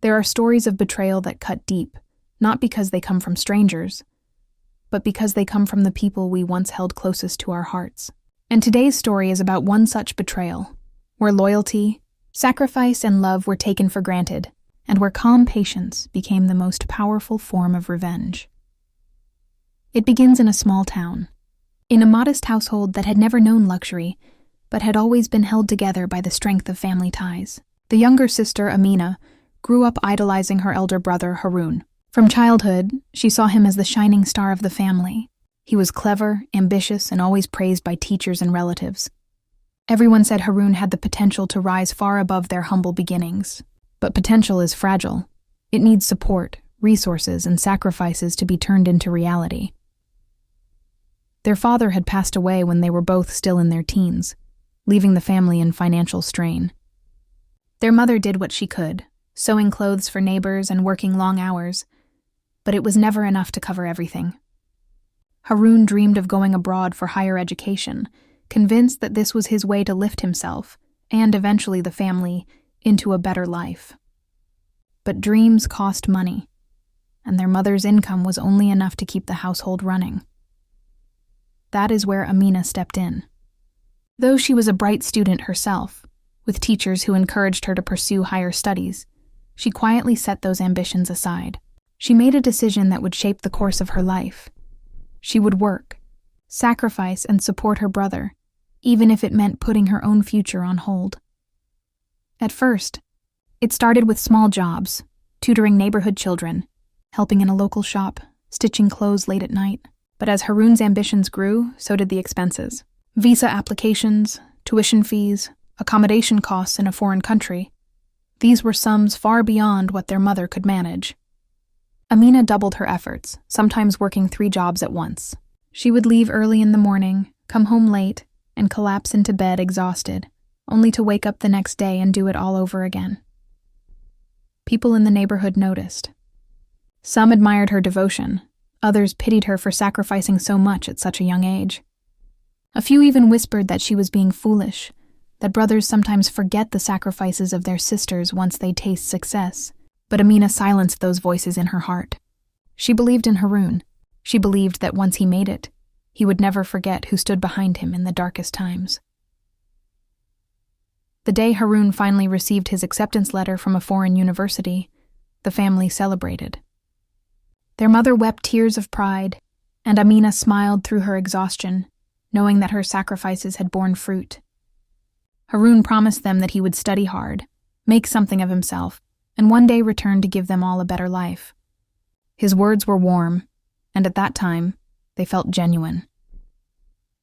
There are stories of betrayal that cut deep, not because they come from strangers, but because they come from the people we once held closest to our hearts. And today's story is about one such betrayal, where loyalty, sacrifice, and love were taken for granted, and where calm patience became the most powerful form of revenge. It begins in a small town, in a modest household that had never known luxury, but had always been held together by the strength of family ties. The younger sister, Amina, grew up idolizing her elder brother, Harun. From childhood, she saw him as the shining star of the family. He was clever, ambitious, and always praised by teachers and relatives. Everyone said Harun had the potential to rise far above their humble beginnings. But potential is fragile. It needs support, resources, and sacrifices to be turned into reality. Their father had passed away when they were both still in their teens, leaving the family in financial strain. Their mother did what she could, sewing clothes for neighbors and working long hours, but it was never enough to cover everything. Harun dreamed of going abroad for higher education, convinced that this was his way to lift himself, and eventually the family, into a better life. But dreams cost money, and their mother's income was only enough to keep the household running. That is where Amina stepped in. Though she was a bright student herself, with teachers who encouraged her to pursue higher studies, she quietly set those ambitions aside. She made a decision that would shape the course of her life. She would work, sacrifice, and support her brother, even if it meant putting her own future on hold. At first, it started with small jobs, tutoring neighborhood children, helping in a local shop, stitching clothes late at night. But as Harun's ambitions grew, so did the expenses. Visa applications, tuition fees, accommodation costs in a foreign country. These were sums far beyond what their mother could manage. Amina doubled her efforts, sometimes working 3 jobs at once. She would leave early in the morning, come home late, and collapse into bed exhausted, only to wake up the next day and do it all over again. People in the neighborhood noticed. Some admired her devotion, others pitied her for sacrificing so much at such a young age. A few even whispered that she was being foolish, that brothers sometimes forget the sacrifices of their sisters once they taste success. But Amina silenced those voices in her heart. She believed in Harun. She believed that once he made it, he would never forget who stood behind him in the darkest times. The day Harun finally received his acceptance letter from a foreign university, the family celebrated. Their mother wept tears of pride, and Amina smiled through her exhaustion, knowing that her sacrifices had borne fruit. Harun promised them that he would study hard, make something of himself, and one day return to give them all a better life. His words were warm, and at that time, they felt genuine.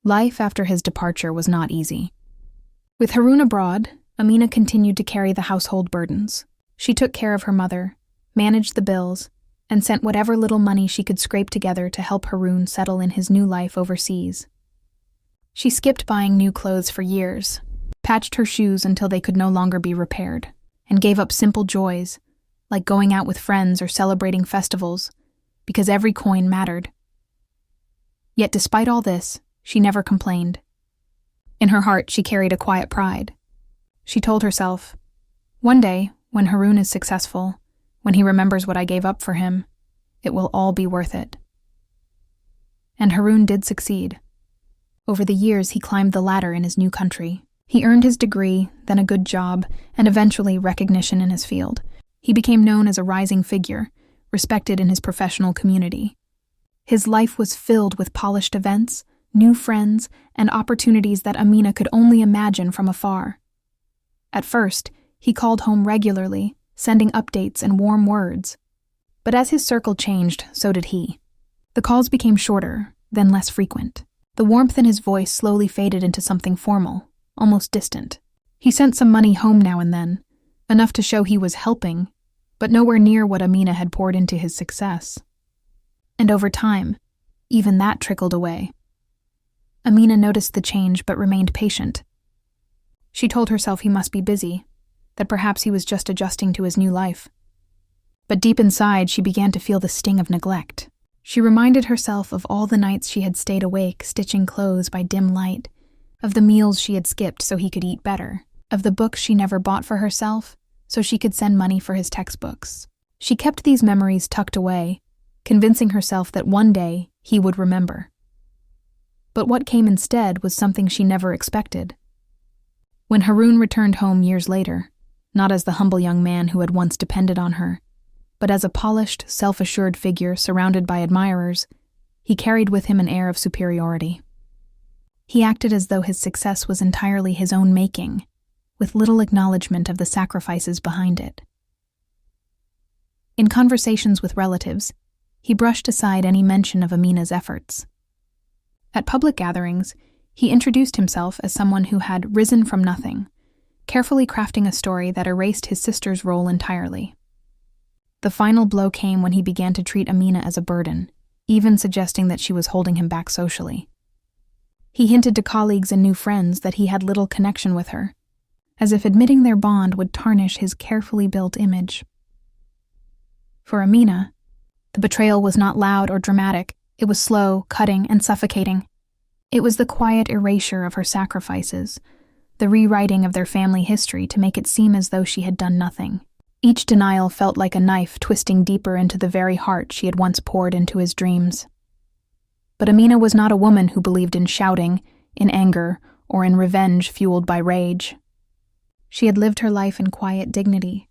Life after his departure was not easy. With Harun abroad, Amina continued to carry the household burdens. She took care of her mother, managed the bills, and sent whatever little money she could scrape together to help Harun settle in his new life overseas. She skipped buying new clothes for years, patched her shoes until they could no longer be repaired, and gave up simple joys, like going out with friends or celebrating festivals, because every coin mattered. Yet despite all this, she never complained. In her heart, she carried a quiet pride. She told herself, "One day, when Harun is successful, when he remembers what I gave up for him, it will all be worth it." And Harun did succeed. Over the years, he climbed the ladder in his new country. He earned his degree, then a good job, and eventually recognition in his field. He became known as a rising figure, respected in his professional community. His life was filled with polished events, new friends, and opportunities that Amina could only imagine from afar. At first, he called home regularly, sending updates and warm words. But as his circle changed, so did he. The calls became shorter, then less frequent. The warmth in his voice slowly faded into something formal, almost distant. He sent some money home now and then, enough to show he was helping, but nowhere near what Amina had poured into his success. And over time, even that trickled away. Amina noticed the change but remained patient. She told herself he must be busy, that perhaps he was just adjusting to his new life. But deep inside, she began to feel the sting of neglect. She reminded herself of all the nights she had stayed awake stitching clothes by dim light, of the meals she had skipped so he could eat better, of the books she never bought for herself, so she could send money for his textbooks. She kept these memories tucked away, convincing herself that one day he would remember. But what came instead was something she never expected. When Harun returned home years later, not as the humble young man who had once depended on her, but as a polished, self-assured figure surrounded by admirers, he carried with him an air of superiority. He acted as though his success was entirely his own making, with little acknowledgement of the sacrifices behind it. In conversations with relatives, he brushed aside any mention of Amina's efforts. At public gatherings, he introduced himself as someone who had risen from nothing, carefully crafting a story that erased his sister's role entirely. The final blow came when he began to treat Amina as a burden, even suggesting that she was holding him back socially. He hinted to colleagues and new friends that he had little connection with her, as if admitting their bond would tarnish his carefully built image. For Amina, the betrayal was not loud or dramatic. It was slow, cutting, and suffocating. It was the quiet erasure of her sacrifices, the rewriting of their family history to make it seem as though she had done nothing. Each denial felt like a knife twisting deeper into the very heart she had once poured into his dreams. But Amina was not a woman who believed in shouting, in anger, or in revenge fueled by rage. She had lived her life in quiet dignity,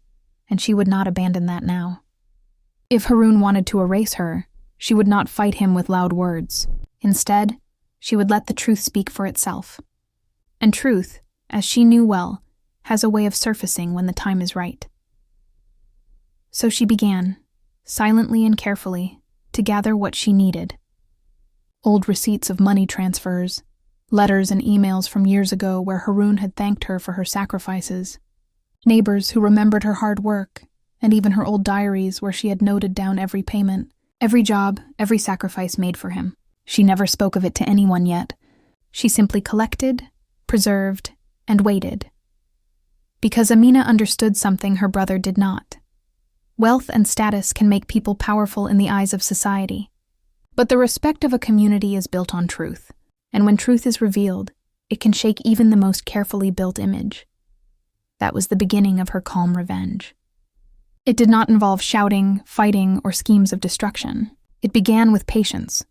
and she would not abandon that now. If Harun wanted to erase her, she would not fight him with loud words. Instead, she would let the truth speak for itself. And truth, as she knew well, has a way of surfacing when the time is right. So she began, silently and carefully, to gather what she needed. Old receipts of money transfers, letters and emails from years ago where Harun had thanked her for her sacrifices, neighbors who remembered her hard work, and even her old diaries where she had noted down every payment, every job, every sacrifice made for him. She never spoke of it to anyone yet. She simply collected, preserved, and waited. Because Amina understood something her brother did not. Wealth and status can make people powerful in the eyes of society. But the respect of a community is built on truth, and when truth is revealed, it can shake even the most carefully built image. That was the beginning of her calm revenge. It did not involve shouting, fighting, or schemes of destruction. It began with patience,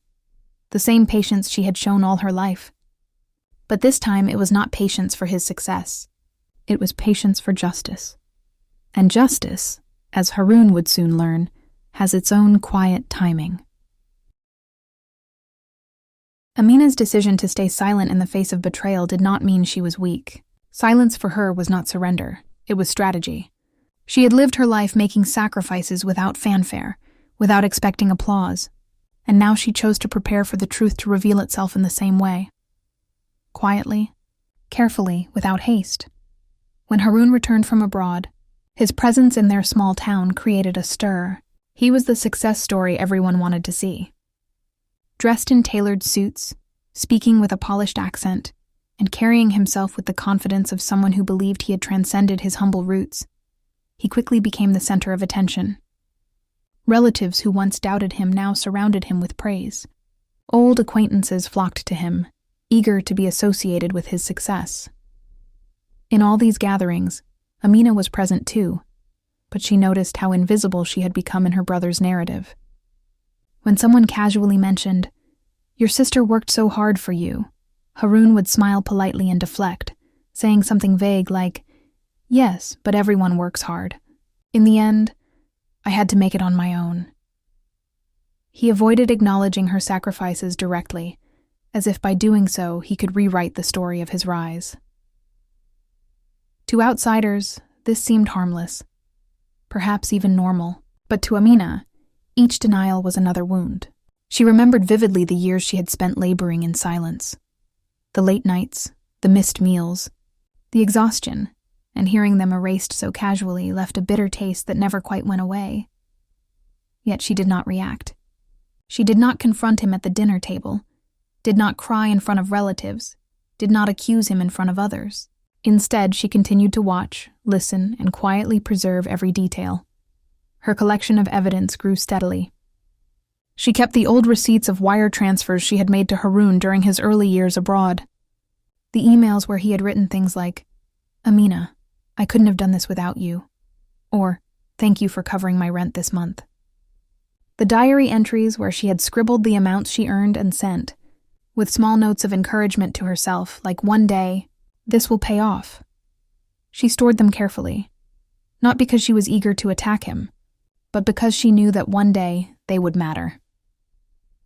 the same patience she had shown all her life. But this time it was not patience for his success. It was patience for justice. And justice, as Harun would soon learn, has its own quiet timing. Amina's decision to stay silent in the face of betrayal did not mean she was weak. Silence for her was not surrender. It was strategy. She had lived her life making sacrifices without fanfare, without expecting applause, and now she chose to prepare for the truth to reveal itself in the same way. Quietly, carefully, without haste. When Harun returned from abroad, his presence in their small town created a stir. He was the success story everyone wanted to see. Dressed in tailored suits, speaking with a polished accent, and carrying himself with the confidence of someone who believed he had transcended his humble roots, he quickly became the center of attention. Relatives who once doubted him now surrounded him with praise. Old acquaintances flocked to him, eager to be associated with his success. In all these gatherings, Amina was present too, but she noticed how invisible she had become in her brother's narrative. When someone casually mentioned, "Your sister worked so hard for you," Harun would smile politely and deflect, saying something vague like, "Yes, but everyone works hard. In the end, I had to make it on my own." He avoided acknowledging her sacrifices directly, as if by doing so he could rewrite the story of his rise. To outsiders, this seemed harmless, perhaps even normal, but to Amina, each denial was another wound. She remembered vividly the years she had spent laboring in silence. The late nights, the missed meals, the exhaustion, and hearing them erased so casually left a bitter taste that never quite went away. Yet she did not react. She did not confront him at the dinner table, did not cry in front of relatives, did not accuse him in front of others. Instead, she continued to watch, listen, and quietly preserve every detail. Her collection of evidence grew steadily. She kept the old receipts of wire transfers she had made to Harun during his early years abroad. The emails where he had written things like, "Amina, I couldn't have done this without you. or "Thank you for covering my rent this month." The diary entries where she had scribbled the amounts she earned and sent, with small notes of encouragement to herself, like "One day, this will pay off." She stored them carefully, not because she was eager to attack him, but because she knew that one day they would matter.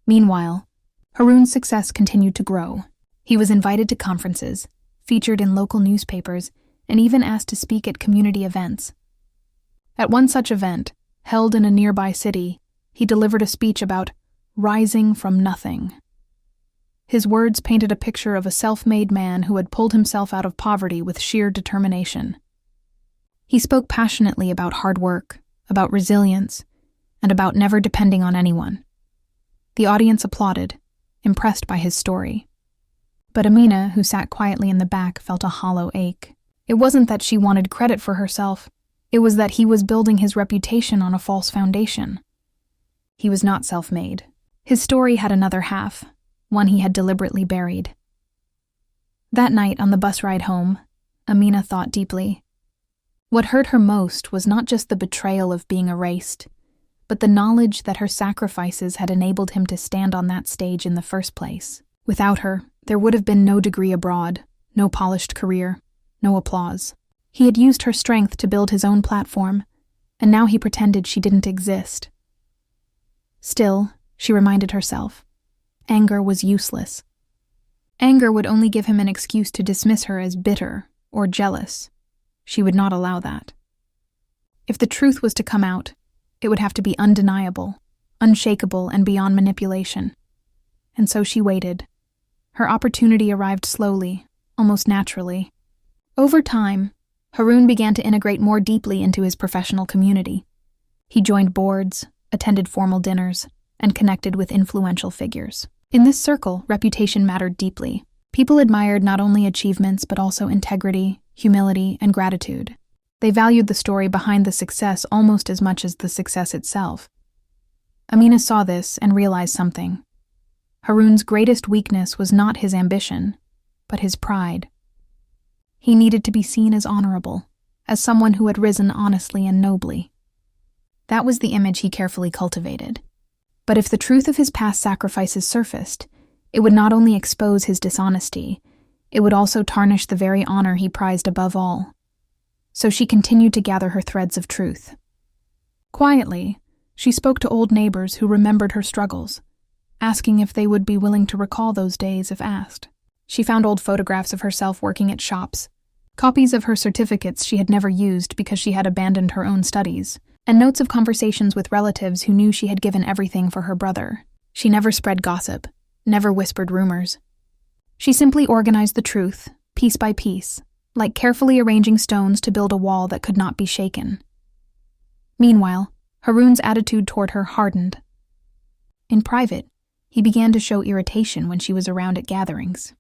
Meanwhile, Haroon's success continued to grow. He was invited to conferences, featured in local newspapers, and even asked to speak at community events. At one such event, held in a nearby city, he delivered a speech about rising from nothing. His words painted a picture of a self-made man who had pulled himself out of poverty with sheer determination. He spoke passionately about hard work, about resilience, and about never depending on anyone. The audience applauded, impressed by his story. But Amina, who sat quietly in the back, felt a hollow ache. It wasn't that she wanted credit for herself, it was that he was building his reputation on a false foundation. He was not self-made. His story had another half, one he had deliberately buried. That night on the bus ride home, Amina thought deeply. What hurt her most was not just the betrayal of being erased, but the knowledge that her sacrifices had enabled him to stand on that stage in the first place. Without her, there would have been no degree abroad, no polished career, no applause. He had used her strength to build his own platform, and now he pretended she didn't exist. Still, she reminded herself, anger was useless. Anger would only give him an excuse to dismiss her as bitter or jealous. She would not allow that. If the truth was to come out, it would have to be undeniable, unshakable, and beyond manipulation. And so she waited. Her opportunity arrived slowly, almost naturally. Over time, Haroon began to integrate more deeply into his professional community. He joined boards, attended formal dinners, and connected with influential figures. In this circle, reputation mattered deeply. People admired not only achievements but also integrity, humility, and gratitude. They valued the story behind the success almost as much as the success itself. Amina saw this and realized something. Haroon's greatest weakness was not his ambition, but his pride. He needed to be seen as honorable, as someone who had risen honestly and nobly. That was the image he carefully cultivated. But if the truth of his past sacrifices surfaced, it would not only expose his dishonesty, it would also tarnish the very honor he prized above all. So she continued to gather her threads of truth. Quietly, she spoke to old neighbors who remembered her struggles, asking if they would be willing to recall those days if asked. She found old photographs of herself working at shops, copies of her certificates she had never used because she had abandoned her own studies, and notes of conversations with relatives who knew she had given everything for her brother. She never spread gossip, never whispered rumors. She simply organized the truth, piece by piece, like carefully arranging stones to build a wall that could not be shaken. Meanwhile, Haroon's attitude toward her hardened. In private, he began to show irritation when she was around at gatherings.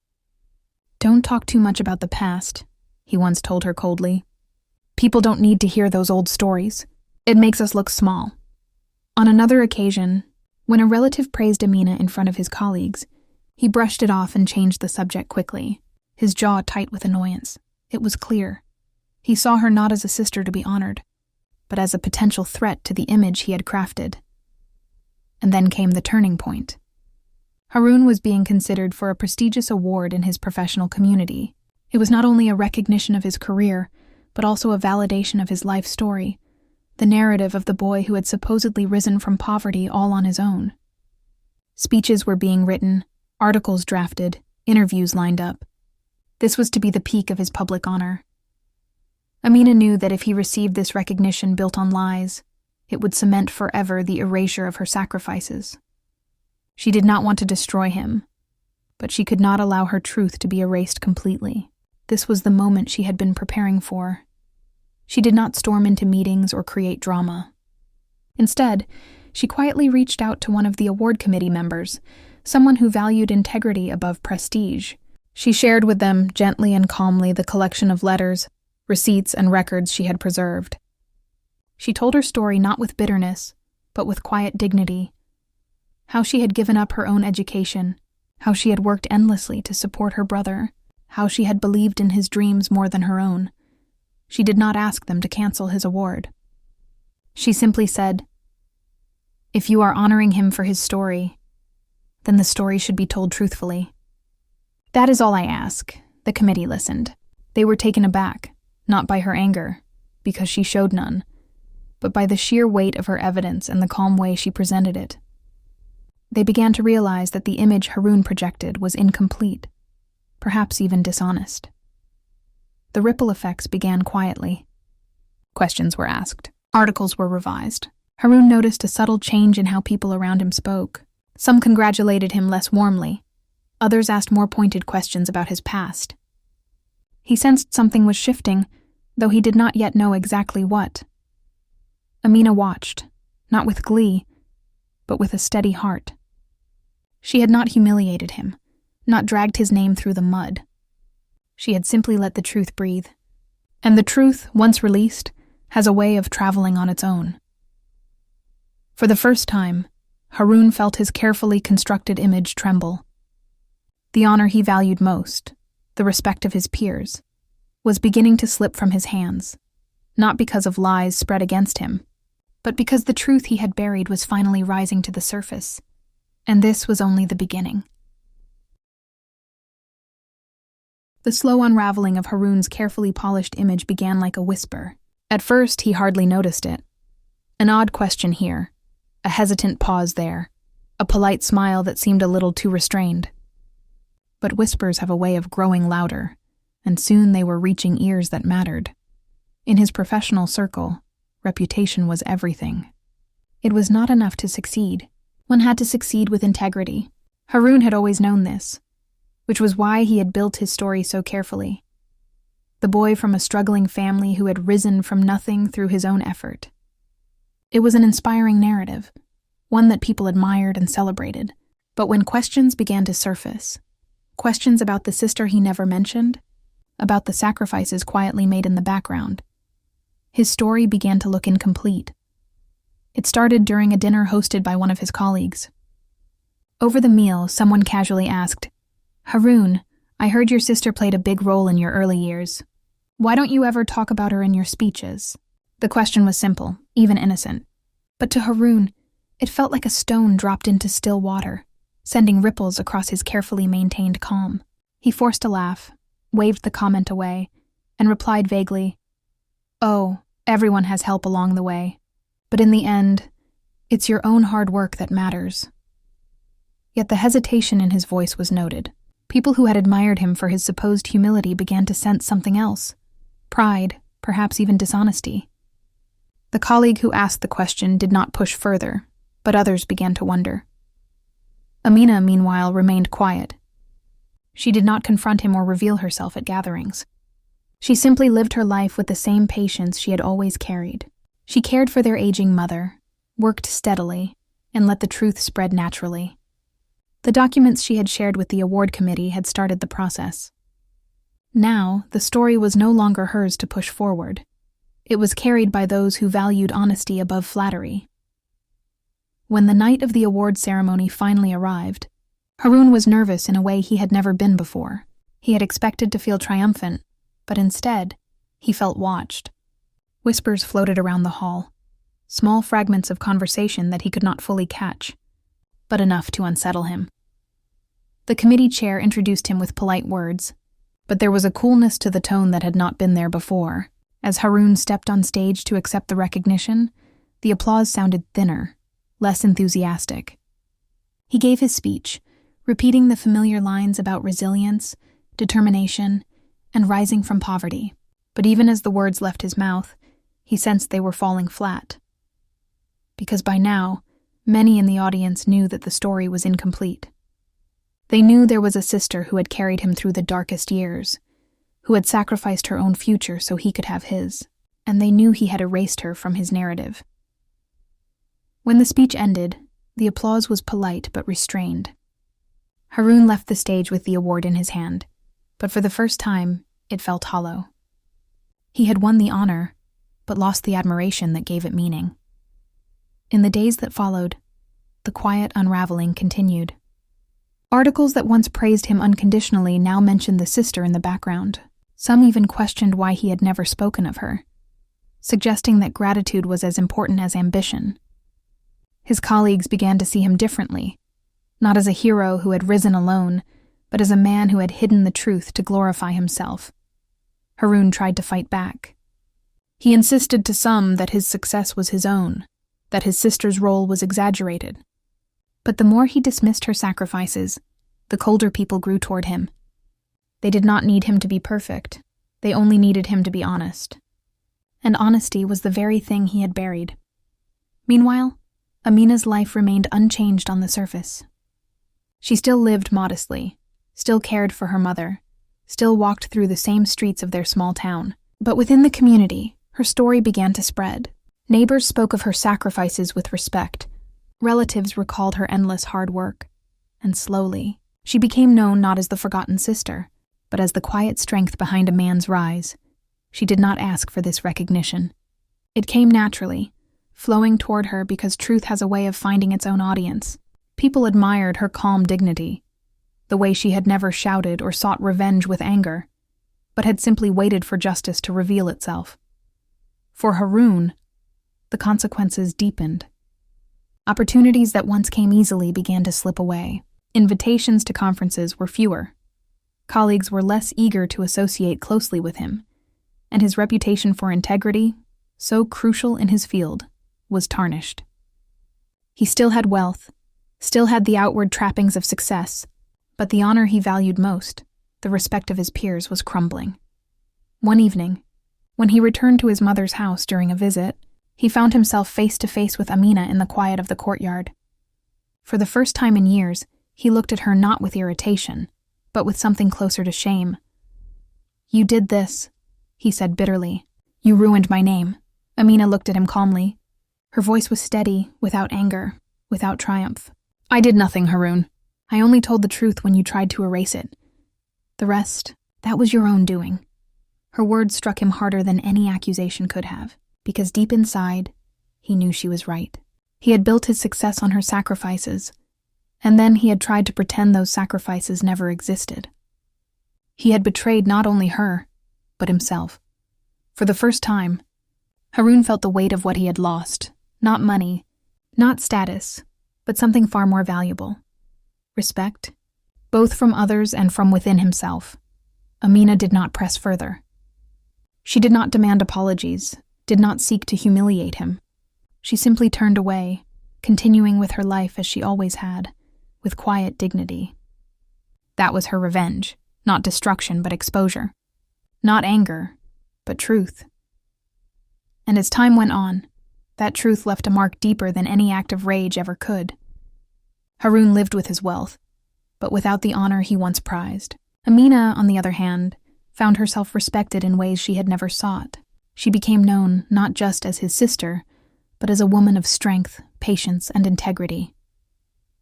"Don't talk too much about the past," he once told her coldly. "People don't need to hear those old stories. It makes us look small." On another occasion, when a relative praised Amina in front of his colleagues, he brushed it off and changed the subject quickly, his jaw tight with annoyance. It was clear. He saw her not as a sister to be honored, but as a potential threat to the image he had crafted. And then came the turning point. Haroon was being considered for a prestigious award in his professional community. It was not only a recognition of his career, but also a validation of his life story, the narrative of the boy who had supposedly risen from poverty all on his own. Speeches were being written, articles drafted, interviews lined up. This was to be the peak of his public honor. Amina knew that if he received this recognition built on lies, it would cement forever the erasure of her sacrifices. She did not want to destroy him, but she could not allow her truth to be erased completely. This was the moment she had been preparing for. She did not storm into meetings or create drama. Instead, she quietly reached out to one of the award committee members, someone who valued integrity above prestige. She shared with them, gently and calmly, the collection of letters, receipts, and records she had preserved. She told her story not with bitterness, but with quiet dignity. How she had given up her own education, how she had worked endlessly to support her brother, how she had believed in his dreams more than her own. She did not ask them to cancel his award. She simply said, "If you are honoring him for his story, then the story should be told truthfully." "That is all I ask." The committee listened. They were taken aback, not by her anger, because she showed none, but by the sheer weight of her evidence and the calm way she presented it. They began to realize that the image Haroon projected was incomplete, perhaps even dishonest. The ripple effects began quietly. Questions were asked. Articles were revised. Haroon noticed a subtle change in how people around him spoke. Some congratulated him less warmly. Others asked more pointed questions about his past. He sensed something was shifting, though he did not yet know exactly what. Amina watched, not with glee, but with a steady heart. She had not humiliated him, not dragged his name through the mud. She had simply let the truth breathe. And the truth, once released, has a way of traveling on its own. For the first time, Haroon felt his carefully constructed image tremble. The honor he valued most, the respect of his peers, was beginning to slip from his hands, not because of lies spread against him, but because the truth he had buried was finally rising to the surface, and this was only the beginning. The slow unraveling of Haroon's carefully polished image began like a whisper. At first, he hardly noticed it. An odd question here, a hesitant pause there, a polite smile that seemed a little too restrained. But whispers have a way of growing louder, and soon they were reaching ears that mattered. In his professional circle, reputation was everything. It was not enough to succeed. One had to succeed with integrity. Haroon had always known this, which was why he had built his story so carefully. The boy from a struggling family who had risen from nothing through his own effort. It was an inspiring narrative, one that people admired and celebrated. But when questions began to surface, questions about the sister he never mentioned, about the sacrifices quietly made in the background, his story began to look incomplete. It started during a dinner hosted by one of his colleagues. Over the meal, someone casually asked, "Haroon, I heard your sister played a big role in your early years. Why don't you ever talk about her in your speeches?" The question was simple, even innocent. But to Haroon, it felt like a stone dropped into still water, sending ripples across his carefully maintained calm. He forced a laugh, waved the comment away, and replied vaguely, "Oh, everyone has help along the way. But in the end, it's your own hard work that matters." Yet the hesitation in his voice was noted. People who had admired him for his supposed humility began to sense something else. Pride, perhaps even dishonesty. The colleague who asked the question did not push further, but others began to wonder. Amina, meanwhile, remained quiet. She did not confront him or reveal herself at gatherings. She simply lived her life with the same patience she had always carried. She cared for their aging mother, worked steadily, and let the truth spread naturally. The documents she had shared with the award committee had started the process. Now, the story was no longer hers to push forward. It was carried by those who valued honesty above flattery. When the night of the award ceremony finally arrived, Haroon was nervous in a way he had never been before. He had expected to feel triumphant, but instead, he felt watched. Whispers floated around the hall, small fragments of conversation that he could not fully catch, but enough to unsettle him. The committee chair introduced him with polite words, but there was a coolness to the tone that had not been there before. As Haroon stepped on stage to accept the recognition, the applause sounded thinner, less enthusiastic. He gave his speech, repeating the familiar lines about resilience, determination, and rising from poverty. But even as the words left his mouth, he sensed they were falling flat. Because by now, many in the audience knew that the story was incomplete. They knew there was a sister who had carried him through the darkest years, who had sacrificed her own future so he could have his, and they knew he had erased her from his narrative. When the speech ended, the applause was polite but restrained. Haroon left the stage with the award in his hand, but for the first time, it felt hollow. He had won the honor, but lost the admiration that gave it meaning. In the days that followed, the quiet unraveling continued. Articles that once praised him unconditionally now mentioned the sister in the background. Some even questioned why he had never spoken of her. suggesting that gratitude was as important as ambition. His colleagues began to see him differently, not as a hero who had risen alone, but as a man who had hidden the truth to glorify himself. Haroon tried to fight back. He insisted to some that his success was his own, that his sister's role was exaggerated. But the more he dismissed her sacrifices, the colder people grew toward him. They did not need him to be perfect. They only needed him to be honest. And honesty was the very thing he had buried. Meanwhile, Amina's life remained unchanged on the surface. She still lived modestly, still cared for her mother, still walked through the same streets of their small town. But within the community, her story began to spread. Neighbors spoke of her sacrifices with respect. Relatives recalled her endless hard work. And slowly, she became known not as the forgotten sister, but as the quiet strength behind a man's rise. She did not ask for this recognition. It came naturally, flowing toward her because truth has a way of finding its own audience. People admired her calm dignity, the way she had never shouted or sought revenge with anger, but had simply waited for justice to reveal itself. For Haroon, the consequences deepened. Opportunities that once came easily began to slip away. Invitations to conferences were fewer. Colleagues were less eager to associate closely with him, and his reputation for integrity, so crucial in his field, was tarnished. He still had wealth, still had the outward trappings of success, but the honor he valued most, the respect of his peers, was crumbling. One evening, when he returned to his mother's house during a visit, he found himself face to face with Amina in the quiet of the courtyard. For the first time in years, he looked at her not with irritation, but with something closer to shame. "You did this," he said bitterly. "You ruined my name." Amina looked at him calmly. Her voice was steady, without anger, without triumph. "I did nothing, Haroon. I only told the truth when you tried to erase it. The rest, that was your own doing." Her words struck him harder than any accusation could have, because deep inside, he knew she was right. He had built his success on her sacrifices, and then he had tried to pretend those sacrifices never existed. He had betrayed not only her, but himself. For the first time, Haroon felt the weight of what he had lost, not money, not status, but something far more valuable. Respect, both from others and from within himself. Amina did not press further. She did not demand apologies, did not seek to humiliate him. She simply turned away, continuing with her life as she always had, with quiet dignity. That was her revenge, not destruction but exposure. Not anger, but truth. And as time went on, that truth left a mark deeper than any act of rage ever could. Haroon lived with his wealth, but without the honor he once prized. Amina, on the other hand, found herself respected in ways she had never sought. She became known not just as his sister, but as a woman of strength, patience, and integrity.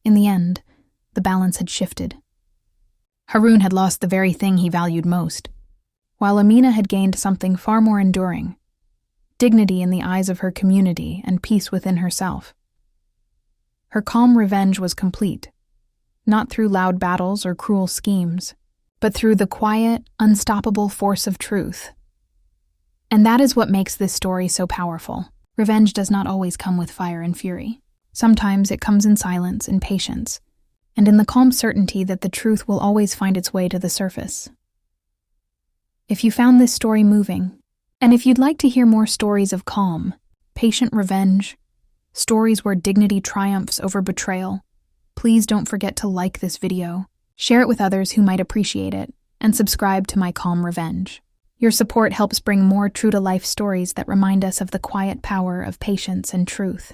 In the end, the balance had shifted. Haroon had lost the very thing he valued most, while Amina had gained something far more enduring: dignity in the eyes of her community and peace within herself. Her calm revenge was complete, not through loud battles or cruel schemes, but through the quiet, unstoppable force of truth. And that is what makes this story so powerful. Revenge does not always come with fire and fury. Sometimes it comes in silence and patience, and in the calm certainty that the truth will always find its way to the surface. If you found this story moving, and if you'd like to hear more stories of calm, patient revenge, stories where dignity triumphs over betrayal, please don't forget to like this video, share it with others who might appreciate it, and subscribe to my Calm Revenge. Your support helps bring more true-to-life stories that remind us of the quiet power of patience and truth.